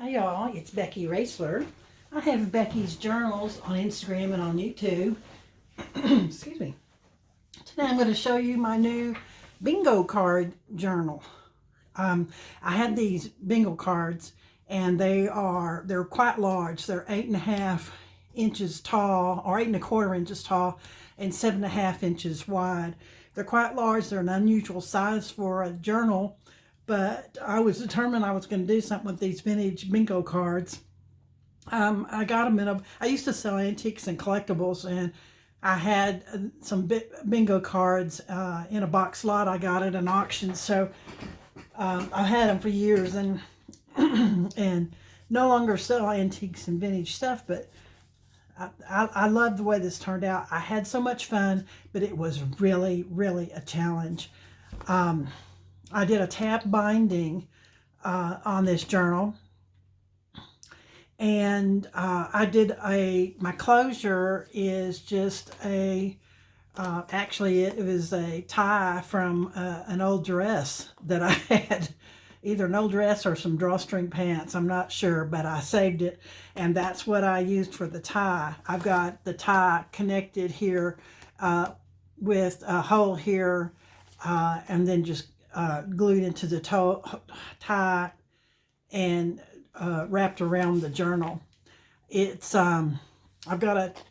Hi y'all, it's Becky Roesler. I have Becky's Journals on Instagram and on YouTube. Excuse me. Today I'm going to show you my new bingo card journal. I had these bingo cards and they're quite large. They're 8.5 inches tall, or 8.25 inches tall, and 7.5 inches wide. They're quite large. They're an unusual size for a journal, but I was determined I was going to do something with these vintage bingo cards. I got them I used to sell antiques and collectibles, and I had some bingo cards in a box lot I got at an auction. So I've had them for years, and and no longer sell antiques and vintage stuff, but I love the way this turned out. I had so much fun, but it was really, really a challenge. I did a tab binding on this journal, and my closure is just actually it was a tie from an old dress that I had, either an old dress or some drawstring pants, I'm not sure, but I saved it, and that's what I used for the tie. I've got the tie connected here with a hole here, and then just glued into the tie and wrapped around the journal. It's I've got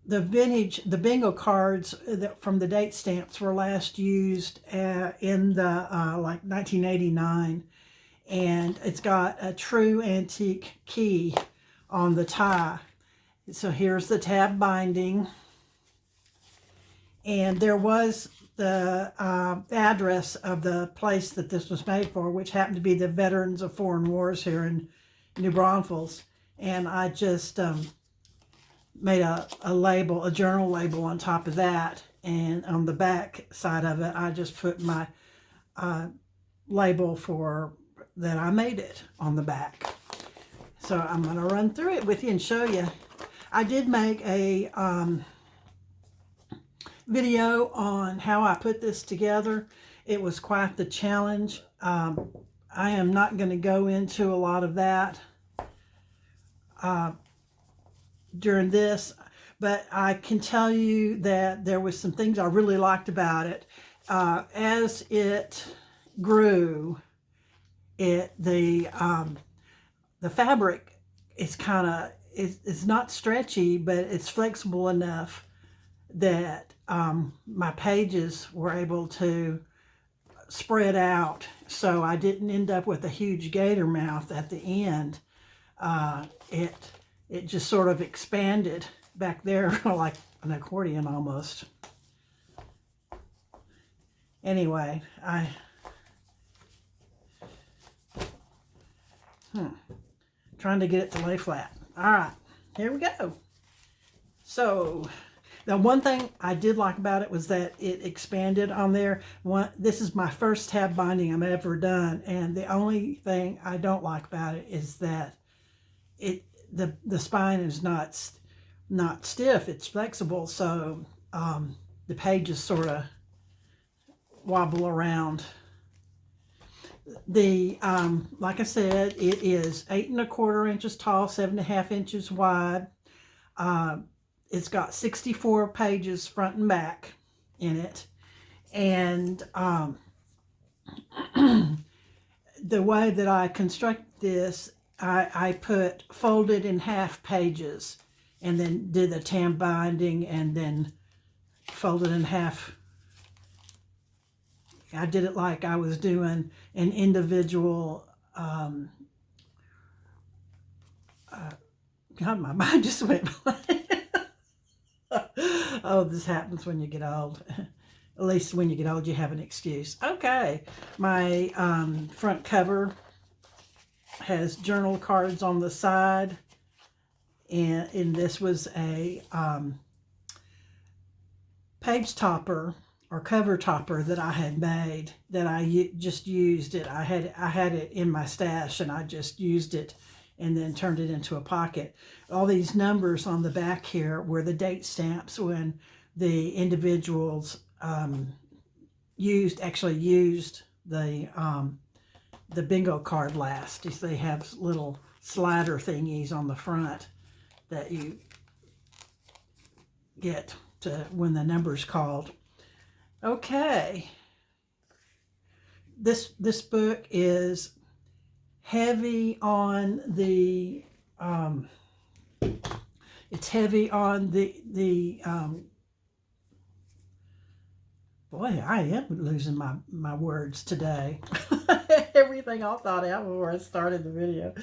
the bingo cards from the date stamps were last used in the like 1989, and it's got a true antique key on the tie. So here's the tab binding, and there was the address of the place that this was made for, which happened to be the Veterans of Foreign Wars here in New Braunfels. And I just made a label, a journal label on top of that, and on the back side of it I just put my label for that I made it on the back. So I'm going to run through it with you and show you. I did make a video on how I put this together. It was quite the challenge. I am not going to go into a lot of that during this, but I can tell you that there was some things I really liked about it. As it grew, the fabric is it's not stretchy, but it's flexible enough that my pages were able to spread out, so I didn't end up with a huge gator mouth at the end. It just sort of expanded back there like an accordion almost. Anyway, trying to get it to lay flat. All right, here we go. So the one thing I did like about it was that it expanded on there. This is my first tab binding I've ever done, and the only thing I don't like about it is that the spine is not stiff. It's flexible, so the pages sort of wobble around. Like I said, it is 8.25 inches tall, 7.5 inches wide. It's got 64 pages front and back in it. And the way that I construct this, I put folded in half pages and then did the tab binding and then folded in half. I did it like I was doing an individual, God, my mind just went blank. Oh, this happens when you get old. At least when you get old, you have an excuse. Okay, my front cover has journal cards on the side, and this was a page topper or cover topper that I had made, that I just used it. I had it in my stash, and I just used it and then turned it into a pocket. All these numbers on the back here were the date stamps when the individuals actually used the the bingo card last. They have little slider thingies on the front that you get to when the number's called. Okay. This book is heavy on the it's heavy on the boy, I am losing my words today. Everything I thought out before I started the video.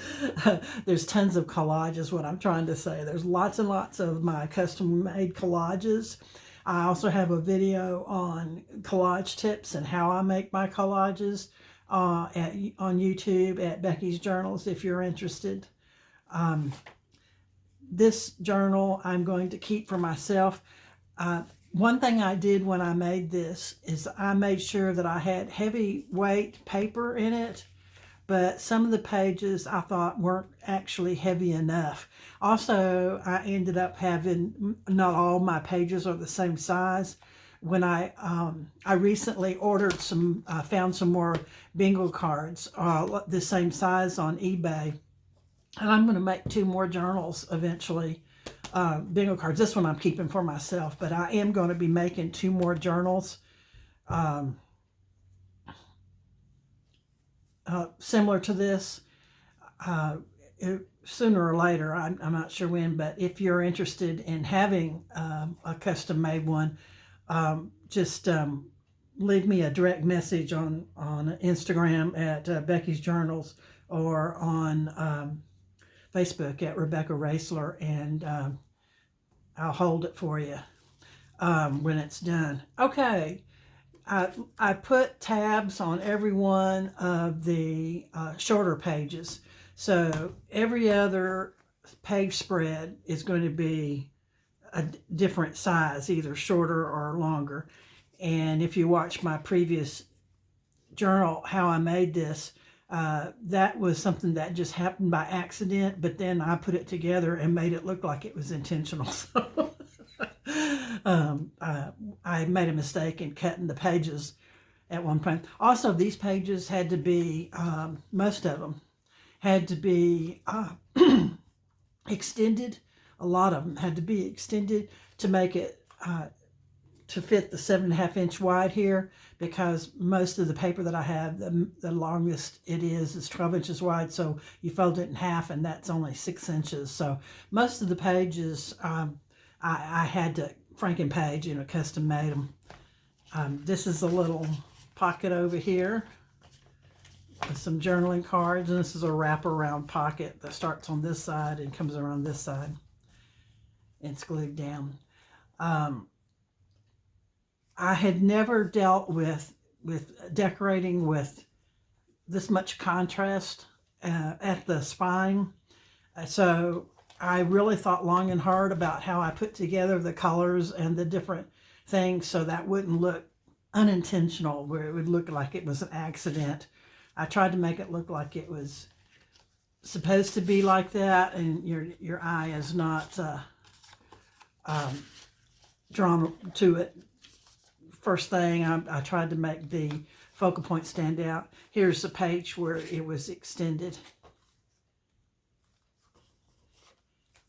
There's tons of collages, what I'm trying to say. There's lots and lots of my custom-made collages. I also have a video on collage tips and how I make my collages on YouTube at Becky's Journals if you're interested. This journal I'm going to keep for myself. One thing I did when I made this is I made sure that I had heavyweight paper in it, but some of the pages I thought weren't actually heavy enough. Also, I ended up having, not all my pages are the same size. When I recently ordered found some more bingo cards the same size on eBay, and I'm going to make 2 more journals eventually. Bingo cards. This one I'm keeping for myself, but I am going to be making 2 more journals similar to this sooner or later. I'm not sure when, but if you're interested in having a custom-made one, just leave me a direct message on Instagram at Becky's Journals or on Facebook at Becky Roesler, and I'll hold it for you when it's done. Okay, I put tabs on every one of the shorter pages. So every other page spread is going to be a different size, either shorter or longer. And if you watch my previous journal, how I made this, that was something that just happened by accident, but then I put it together and made it look like it was intentional. So I made a mistake in cutting the pages at one point. Also, these pages had to be, most of them had to be extended. A lot of them had to be extended to make it to fit the 7.5 inch wide here, because most of the paper that I have, the longest it is 12 inches wide. So you fold it in half and that's only 6 inches. So most of the pages I had to Franken page, custom made them. This is a little pocket over here with some journaling cards, and this is a wraparound pocket that starts on this side and comes around this side. It's glued down. I had never dealt with decorating with this much contrast at the spine. So I really thought long and hard about how I put together the colors and the different things so that wouldn't look unintentional, where it would look like it was an accident. I tried to make it look like it was supposed to be like that, and your eye is not drawn to it. First thing, I tried to make the focal point stand out. Here's the page where it was extended.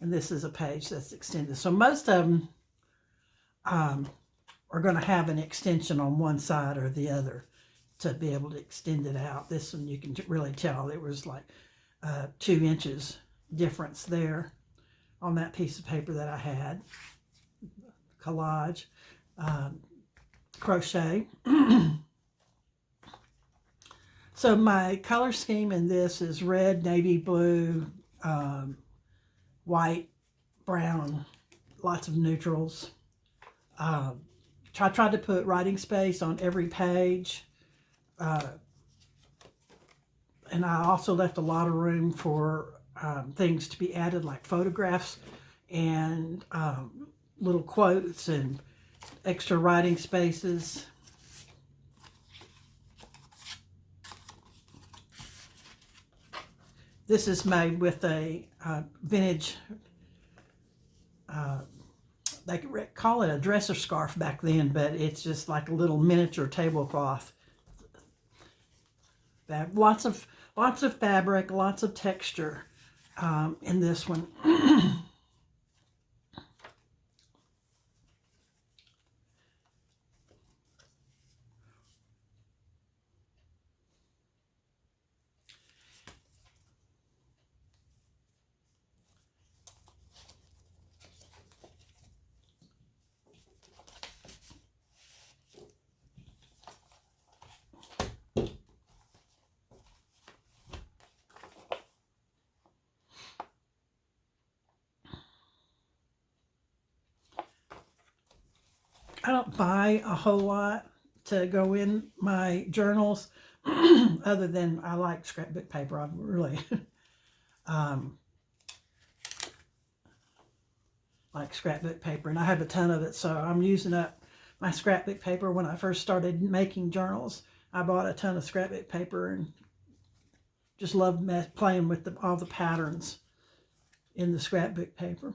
And this is a page that's extended. So most of them are going to have an extension on one side or the other to be able to extend it out. This one you can really tell there was like 2 inches difference there on that piece of paper that I had. Collage. Crochet. So my color scheme in this is red, navy blue, white, brown, lots of neutrals. I tried to put writing space on every page, and I also left a lot of room for things to be added, like photographs and little quotes and extra writing spaces. This is made with a vintage, they call it a dresser scarf back then, but it's just like a little miniature tablecloth. lots of fabric, lots of texture in this one. I don't buy a whole lot to go in my journals other than I like scrapbook paper. I really like scrapbook paper, and I have a ton of it, so I'm using up my scrapbook paper. When I first started making journals, I bought a ton of scrapbook paper and just loved playing with all the patterns in the scrapbook paper.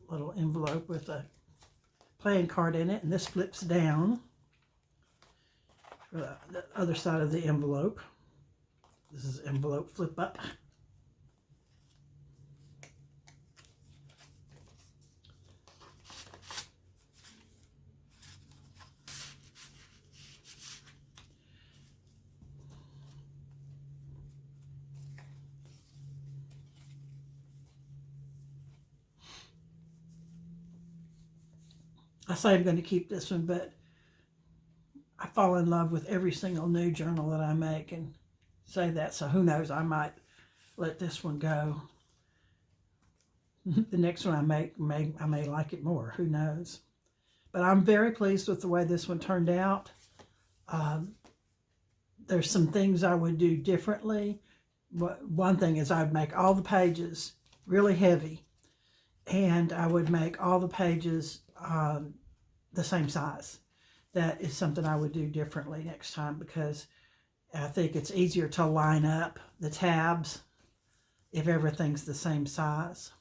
Little envelope with a playing card in it, and this flips down for the other side of the envelope. This is envelope flip up. I say I'm going to keep this one, but I fall in love with every single new journal that I make and say that. So who knows, I might let this one go. The next one I make, I may like it more. Who knows? But I'm very pleased with the way this one turned out. There's some things I would do differently. One thing is I'd make all the pages really heavy, and I would make all the pages the same size. That is something I would do differently next time, because I think it's easier to line up the tabs if everything's the same size.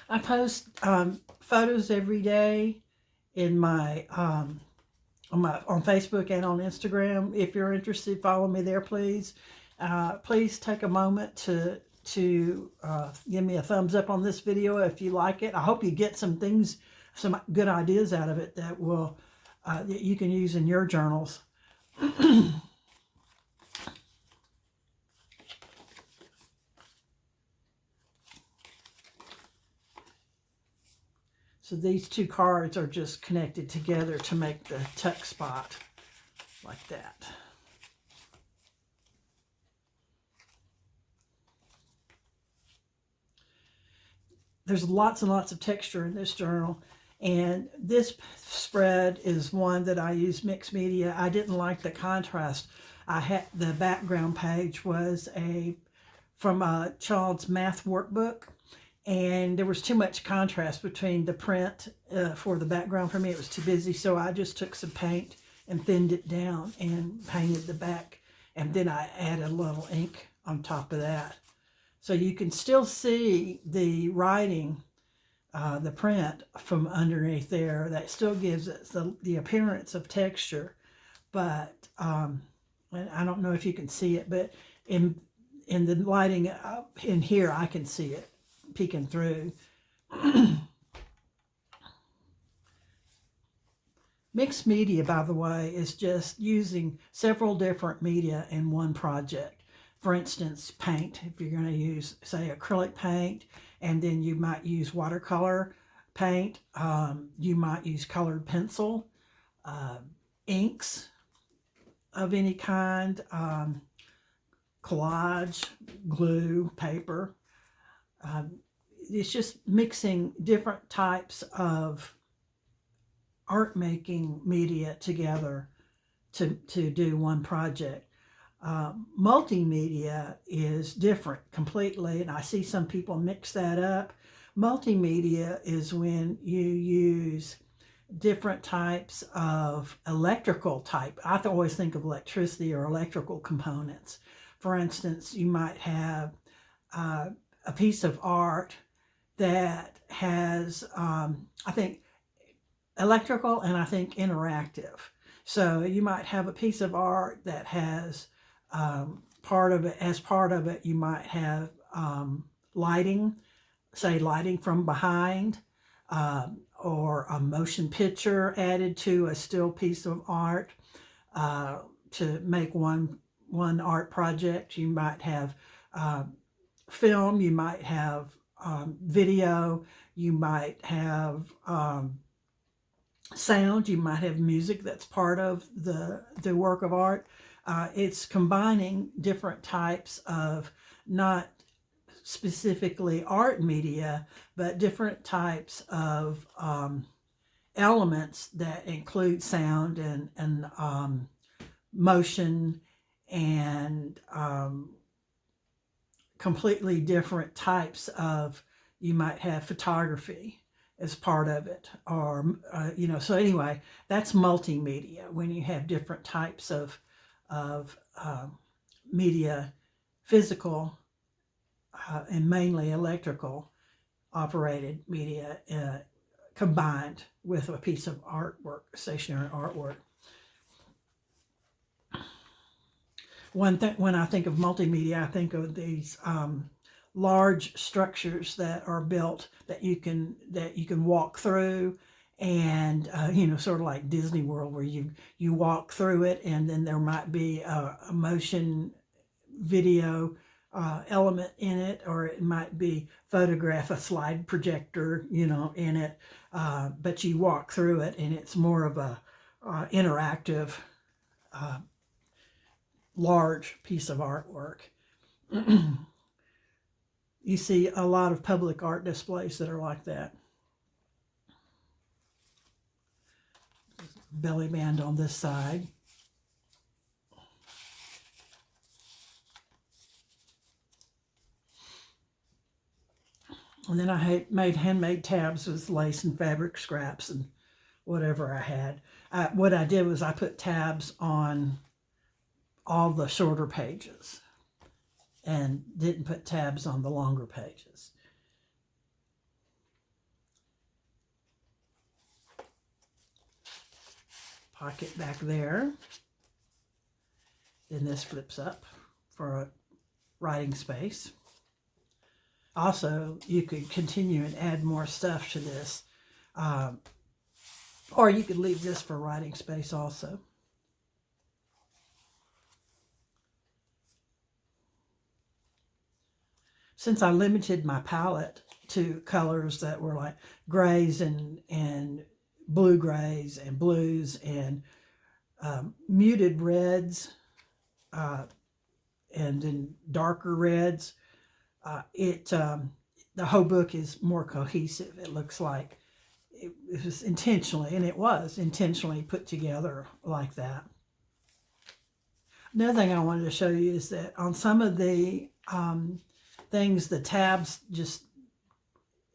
I post photos every day in my on Facebook and on Instagram. If you're interested, follow me there, please. Please take a moment to give me a thumbs up on this video if you like it. I hope you get some good ideas out of it that will that you can use in your journals. So these two cards are just connected together to make the tuck spot like that. There's lots and lots of texture in this journal, and this spread is one that I use mixed media. I didn't like the contrast. The background page was from a child's math workbook, and there was too much contrast between the print for the background for me. It was too busy, so I just took some paint and thinned it down and painted the back, and then I added a little ink on top of that. So you can still see the writing, the print from underneath there. That still gives it the appearance of texture, but and I don't know if you can see it, but in the lighting in here, I can see it peeking through. Mixed media, by the way, is just using several different media in one project. For instance, paint. If you're going to use, say, acrylic paint, and then you might use watercolor paint, you might use colored pencil, inks of any kind, collage, glue, paper. It's just mixing different types of art making media together to do one project. Multimedia is different completely, and I see some people mix that up. Multimedia is when you use different types of electrical type. I always think of electricity or electrical components. For instance, you might have a piece of art that has, I think, electrical and I think interactive. So you might have a piece of art that has part of it, you might have lighting, say lighting from behind, or a motion picture added to a still piece of art to make one art project. You might have film, you might have video, you might have sound, you might have music that's part of the work of art. It's combining different types of, not specifically art media, but different types of elements that include sound and motion and completely different types of, you might have photography as part of it, or you know. So anyway, that's multimedia, when you have different types of media, physical and mainly electrical operated media, combined with a piece of artwork, stationary artwork. When I think of multimedia, I think of these large structures that are built that you can walk through, and you know, sort of like Disney World, where you walk through it, and then there might be a motion video element in it, or it might be photograph, a slide projector, you know, in it, but you walk through it and it's more of a interactive large piece of artwork. You see a lot of public art displays that are like that. Belly band on this side. And then I made handmade tabs with lace and fabric scraps and whatever I had. What I did was I put tabs on all the shorter pages and didn't put tabs on the longer pages. Pocket back there. Then this flips up for a writing space. Also, you could continue and add more stuff to this, or you could leave this for writing space also. Since I limited my palette to colors that were like grays and blue grays and blues and muted reds and then darker reds, the whole book is more cohesive. It looks like it was intentionally, and it was intentionally put together like that. Another thing I wanted to show you is that on some of the things, the tabs, just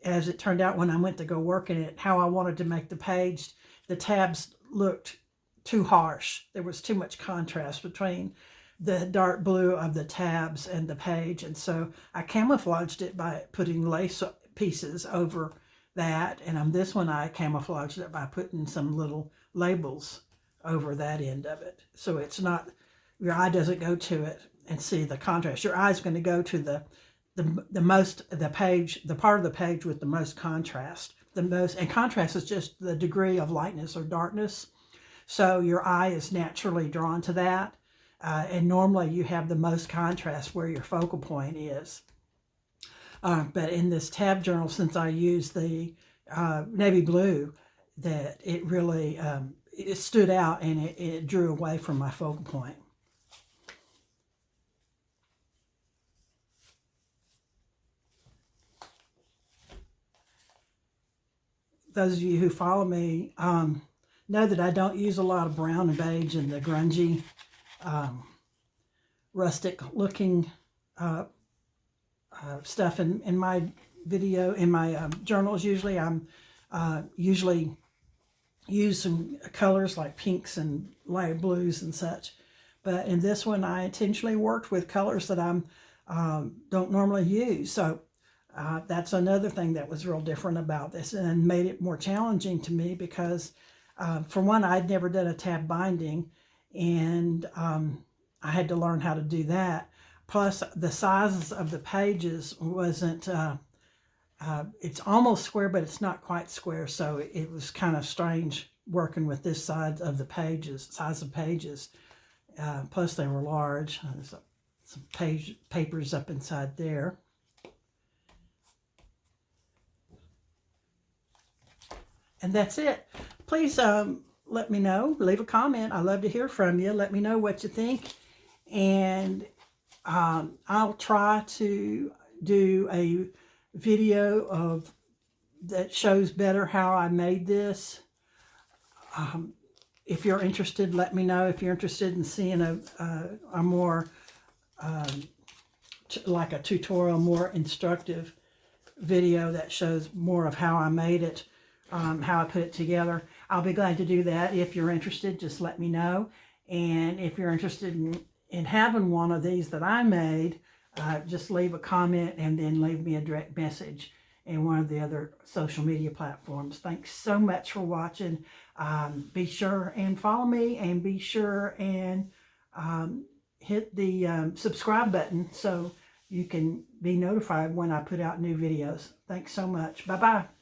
as it turned out when I went to go work in it, how I wanted to make the page, the tabs looked too harsh. There was too much contrast between the dark blue of the tabs and the page, and so I camouflaged it by putting lace pieces over that, and on this one I camouflaged it by putting some little labels over that end of it, so it's not, your eye doesn't go to it and see the contrast. Your eye's going to go to the page, the part of the page with the most contrast. And contrast is just the degree of lightness or darkness. So your eye is naturally drawn to that. And normally you have the most contrast where your focal point is. But in this tab journal, since I used the navy blue, that it really, it stood out, and it drew away from my focal point. Those of you who follow me know that I don't use a lot of brown and beige and the grungy, rustic looking stuff in my video, in my journals. Usually I'm use some colors like pinks and light blues and such, but in this one I intentionally worked with colors that I don't normally use. So that's another thing that was real different about this and made it more challenging to me because for one, I'd never done a tab binding, and I had to learn how to do that. Plus the sizes of the pages wasn't, it's almost square, but it's not quite square. So it was kind of strange working with this size of pages. Plus they were large. There's some papers up inside there. And that's it. Please let me know. Leave a comment. I love to hear from you. Let me know what you think. And I'll try to do a video that shows better how I made this. If you're interested, let me know. If you're interested in seeing a more, like a tutorial, more instructive video that shows more of how I made it, how I put it together, I'll be glad to do that. If you're interested, just let me know. And if you're interested in having one of these that I made, just leave a comment and then leave me a direct message in one of the other social media platforms. Thanks so much for watching. Be sure and follow me, and be sure and hit the subscribe button so you can be notified when I put out new videos. Thanks so much. Bye-bye.